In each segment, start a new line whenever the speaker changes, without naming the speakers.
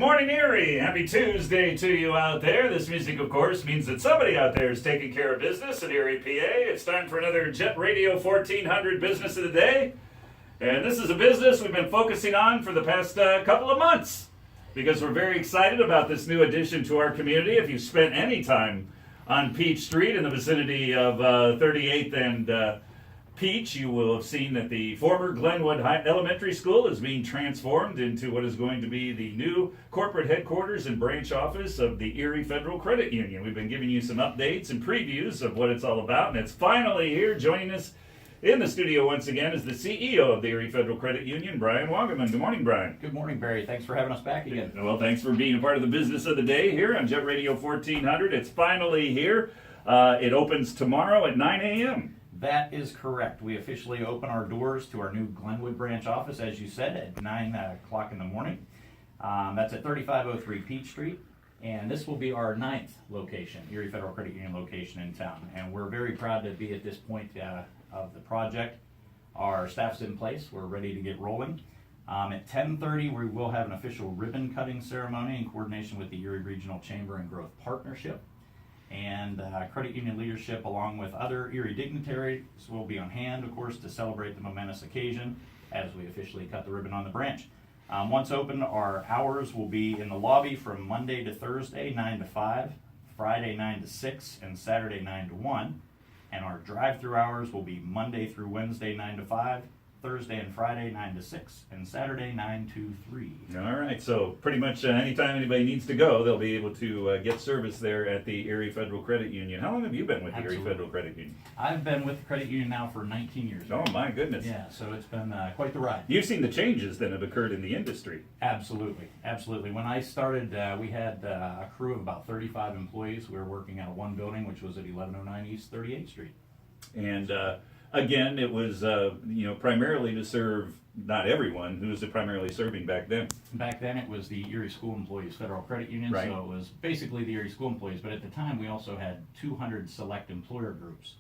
Morning, Erie. Happy Tuesday to you out there. This music, of course, means that somebody out there is taking care of business at Erie, PA. It's time for another Jet Radio 1400 Business of the Day. And this is a business we've been focusing on for the past couple of months because we're very excited about this new addition to our community. If you've spent any time on Peach Street in the vicinity of 38th and Peach, you will have seen that the former Glenwood Elementary School is being transformed into what is going to be the new corporate headquarters and branch office of the Erie Federal Credit Union. We've been giving you some updates and previews of what it's all about, and it's finally here. Joining us in the studio once again is the CEO of the Erie Federal Credit Union, Brian Waugaman. Good morning, Brian.
Good morning, Barry. Thanks for having us back again.
Well, thanks for being a part of the business of the day here on Jet Radio 1400. It's finally here. It opens tomorrow at 9 a.m.
That is correct. We officially open our doors to our new Glenwood Branch office, as you said, at 9 o'clock in the morning. That's at 3503 Peach Street, and this will be our 9th location, Erie Federal Credit Union location in town. And we're very proud to be at this point of the project. Our staff's in place. We're ready to get rolling. At 10:30, we will have an official ribbon cutting ceremony in coordination with the Erie Regional Chamber and Growth Partnership. And credit union leadership, along with other Erie dignitaries, will be on hand, of course, to celebrate the momentous occasion as we officially cut the ribbon on the branch. Once open, our hours will be in the lobby from Monday to Thursday, 9 to 5, Friday, 9 to 6, and Saturday, 9 to 1. And our drive-through hours will be Monday through Wednesday, 9 to 5, Thursday and Friday, 9 to 6, and Saturday, 9 to 3.
All right, so pretty much anytime anybody needs to go, they'll be able to get service there at the Erie Federal Credit Union. How long have you been with the Erie Federal Credit Union?
I've been with the credit union now for 19 years.
Oh, my goodness.
Yeah, so it's been quite the ride.
You've seen the changes that have occurred in the industry.
Absolutely, absolutely. When I started, we had a crew of about 35 employees. We were working out of one building, which was at 1109 East 38th Street.
And again, it was primarily to serve not everyone. Who was it primarily serving back then?
Back then, it was the Erie School Employees Federal Credit Union,
right.
So it was basically the Erie School Employees. But at the time, we also had 200 select employer groups,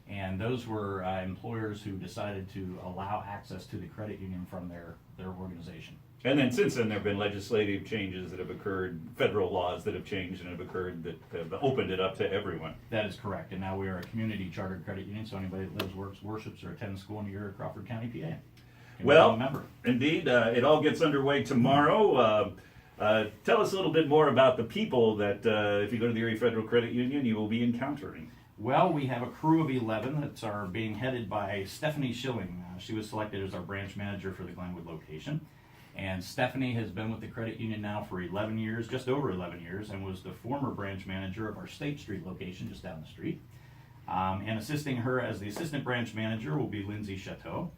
and those were employers who decided to allow access to the credit union from their organization.
And then since then, there have been legislative changes that have occurred, federal laws that have changed and have occurred that have opened it up to everyone.
That is correct. And now we are a community chartered credit union, so anybody that lives, works, worships, or attends school in Erie, Crawford County, PA.
Well, indeed, it all gets underway tomorrow. Tell us a little bit more about the people that, if you go to the Erie Federal Credit Union, you will be encountering.
Well, we have a crew of 11 that are being headed by Stephanie Schilling. She was selected as our branch manager for the Glenwood location. And Stephanie has been with the credit union now for 11 years, just over 11 years, and was the former branch manager of our State Street location just down the street. And assisting her as the assistant branch manager will be Lindsay Chateau.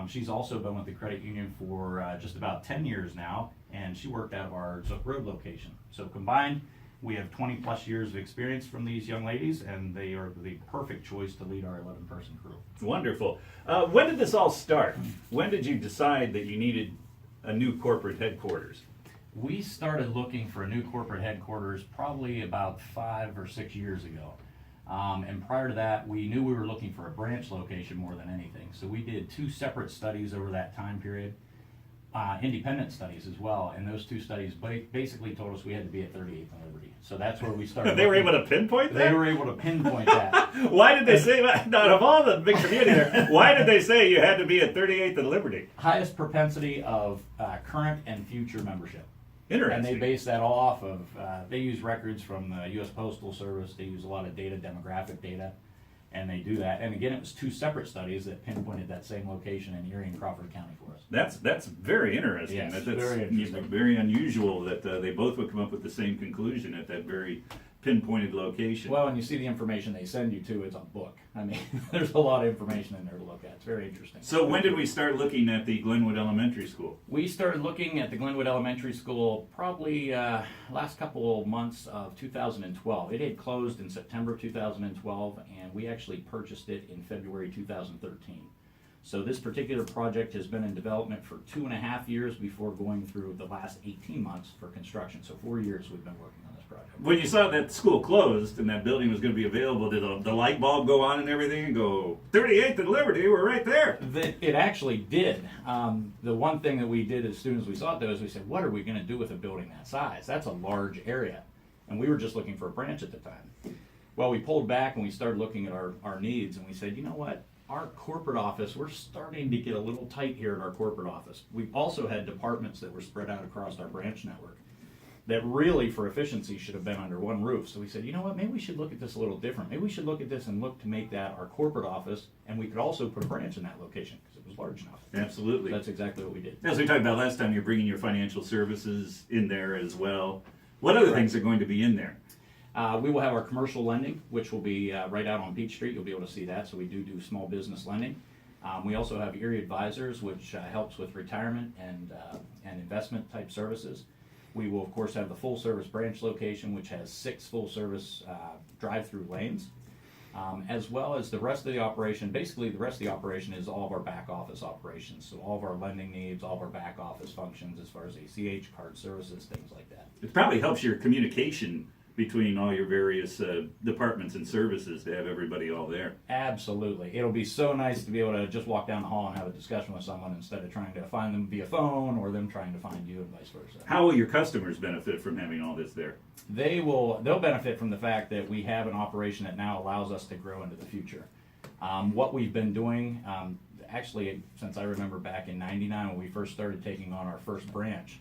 She's also been with the credit union for just about 10 years now, and she worked out of our Zook Road location. So combined, we have 20 plus years of experience from these young ladies, and they are the perfect choice to lead our 11-person crew.
Wonderful. When did this all start? When did you decide that you needed a new corporate headquarters?
We started looking for a new corporate headquarters probably about 5 or 6 years ago. And prior to that, we knew we were looking for a branch location more than anything. So we did 2 separate studies over that time period, independent studies as well. And those 2 studies basically told us we had to be at 38th and Liberty. So that's where we started.
They were able to pinpoint that?
They were able to pinpoint that.
Why did they say that? Out of all the big community there, why did they say you had to be at 38th and Liberty?
Highest propensity of current and future membership.
Interesting.
And they base that all off of, they use records from the U.S. Postal Service. They use a lot of data, demographic data, and they do that. And again, it was 2 separate studies that pinpointed that same location in Erie and Crawford County for us.
That's very interesting.
Yes,
that's
very interesting.
Very unusual that they both would come up with the same conclusion at that very pinpointed location.
Well, and you see the information they send you too. It's a book. I mean, there's a lot of information in there to look at. It's very interesting.
So when did we start looking at the Glenwood Elementary School?
We started looking at the Glenwood Elementary School probably last couple of months of 2012. It had closed in September of 2012, and we actually purchased it in February 2013. So this particular project has been in development for 2.5 years before going through the last 18 months for construction. So 4 years we've been working on this project.
When you saw that school closed and that building was going to be available, did the light bulb go on and everything and go, 38th and Liberty, we're right there?
It actually did. The one thing that we did as soon as we saw it, though, is we said, what are we going to do with a building that size? That's a large area. And we were just looking for a branch at the time. Well, we pulled back and we started looking at our needs, and we said, you know what? Our corporate office, we're starting to get a little tight here at our corporate office. We also had departments that were spread out across our branch network that really, for efficiency, should have been under one roof. So we said, you know what, maybe we should look at this a little different. Maybe we should look at this and look to make that our corporate office, and we could also put a branch in that location because it was large enough.
Absolutely.
So that's exactly what we did.
As we talked about last time, you're bringing your financial services in there as well. What other things are going to be in there?
We will have our commercial lending, which will be right out on Peach Street. You'll be able to see that. So we do small business lending. We also have Erie Advisors, which helps with retirement and investment type services. We will, of course, have the full-service branch location, which has 6 full-service drive-through lanes, as well as the rest of the operation. Basically, the rest of the operation is all of our back-office operations, so all of our lending needs, all of our back-office functions as far as ACH, card services, things like that.
It probably helps your communication between all your various departments and services to have everybody all there.
Absolutely. It'll be so nice to be able to just walk down the hall and have a discussion with someone instead of trying to find them via phone or them trying to find you and vice versa.
How will your customers benefit from having all this there?
They'll benefit from the fact that we have an operation that now allows us to grow into the future. What we've been doing, actually, since I remember back in '99 when we first started taking on our first branch,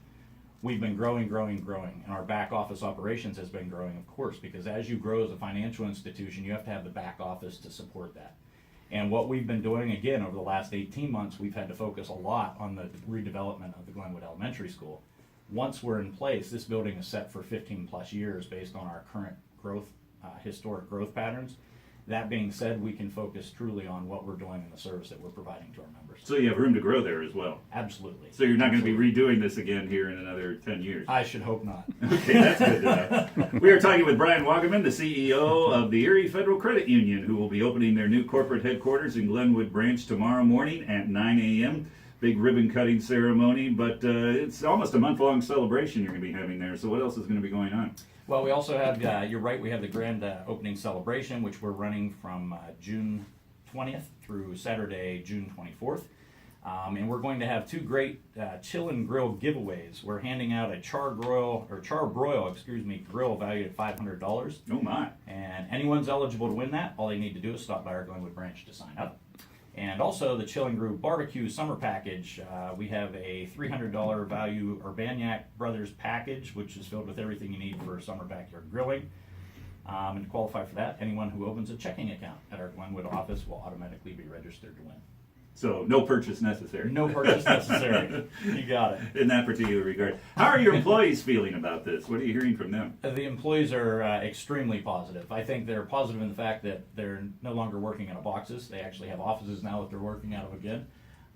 we've been growing, and our back office operations has been growing, of course, because as you grow as a financial institution, you have to have the back office to support that. And what we've been doing, again, over the last 18 months, we've had to focus a lot on the redevelopment of the Glenwood Elementary School. Once we're in place, this building is set for 15 plus years based on our current growth, historic growth patterns. That being said, we can focus truly on what we're doing and the service that we're providing to our members.
So you have room to grow there as well.
Absolutely.
So you're not going to be redoing this again here in another 10 years.
I should hope not.
Okay, that's good to know. We are talking with Brian Waugaman, the CEO of the Erie Federal Credit Union, who will be opening their new corporate headquarters in Glenwood Branch tomorrow morning at 9 a.m. Big ribbon cutting ceremony, but it's almost a month-long celebration you're going to be having there. So what else is going to be going on?
Well, we also have, you're right, we have the grand opening celebration, which we're running from June 20th through Saturday, June 24th. And we're going to have 2 great chill and grill giveaways. We're handing out a charbroil grill valued at $500.
Oh my.
And anyone's eligible to win that. All they need to do is stop by our Glenwood branch to sign up. And also the Chill and Groove Barbecue Summer Package. We have a $300 value Urbaniak Brothers package, which is filled with everything you need for summer backyard grilling. And to qualify for that, anyone who opens a checking account at our Glenwood office will automatically be registered to win.
So no purchase necessary.
No purchase necessary. You got it.
In that particular regard. How are your employees feeling about this? What are you hearing from them?
The employees are extremely positive. I think they're positive in the fact that they're no longer working out of boxes. They actually have offices now that they're working out of again.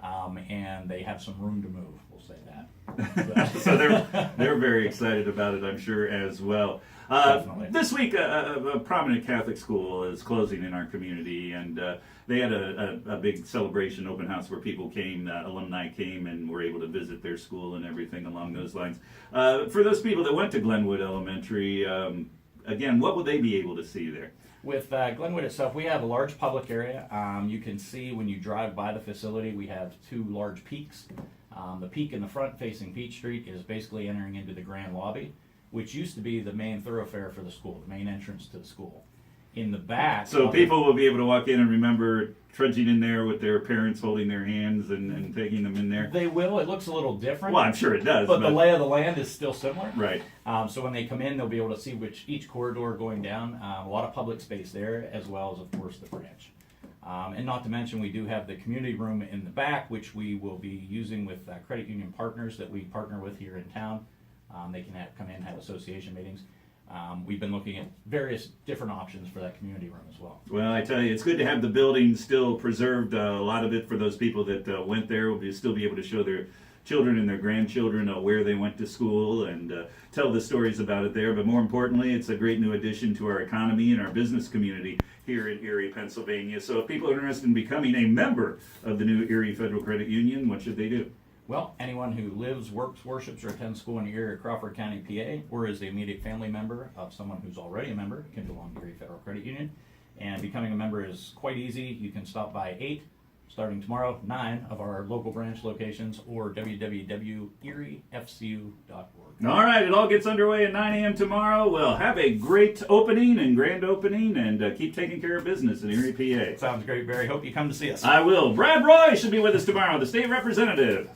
And they have some room to move, we'll say that.
So they're very excited about it, I'm sure, as well.
Definitely.
This week, a prominent Catholic school is closing in our community, and they had a big celebration, open house, where people came, alumni came, and were able to visit their school and everything along those lines. For those people that went to Glenwood Elementary, again, what will they be able to see there?
With Glenwood itself, we have a large public area. You can see when you drive by the facility, we have 2 large peaks. The peak in the front facing Peach Street is basically entering into the grand lobby, which used to be the main thoroughfare for the school, the main entrance to the school. In the back...
So people will be able to walk in and remember trudging in there with their parents holding their hands and taking them in there?
They will. It looks a little different.
Well, I'm sure it does.
But the lay of the land is still similar.
Right.
So when they come in, they'll be able to see each corridor going down. A lot of public space there, as well as, of course, the branch. And not to mention, we do have the community room in the back, which we will be using with credit union partners that we partner with here in town. They can come in and have association meetings. We've been looking at various different options for that community room as well.
Well, I tell you, it's good to have the building still preserved. A lot of it for those people that went there will still be able to show their children and their grandchildren where they went to school and tell the stories about it there. But more importantly, it's a great new addition to our economy and our business community here in Erie, Pennsylvania. So if people are interested in becoming a member of the new Erie Federal Credit Union, what should they do?
Well, anyone who lives, works, worships, or attends school in the area of Crawford County, PA, or is the immediate family member of someone who's already a member can belong to Erie Federal Credit Union. And becoming a member is quite easy. You can stop by 8, starting tomorrow, 9 of our local branch locations, or www.eriefcu.org.
All right, it all gets underway at 9 a.m. tomorrow. Well, have a great opening and grand opening, and keep taking care of business in Erie, PA.
Sounds great, Barry. Hope you come to see us.
I will. Brad Roy should be with us tomorrow, the state representative.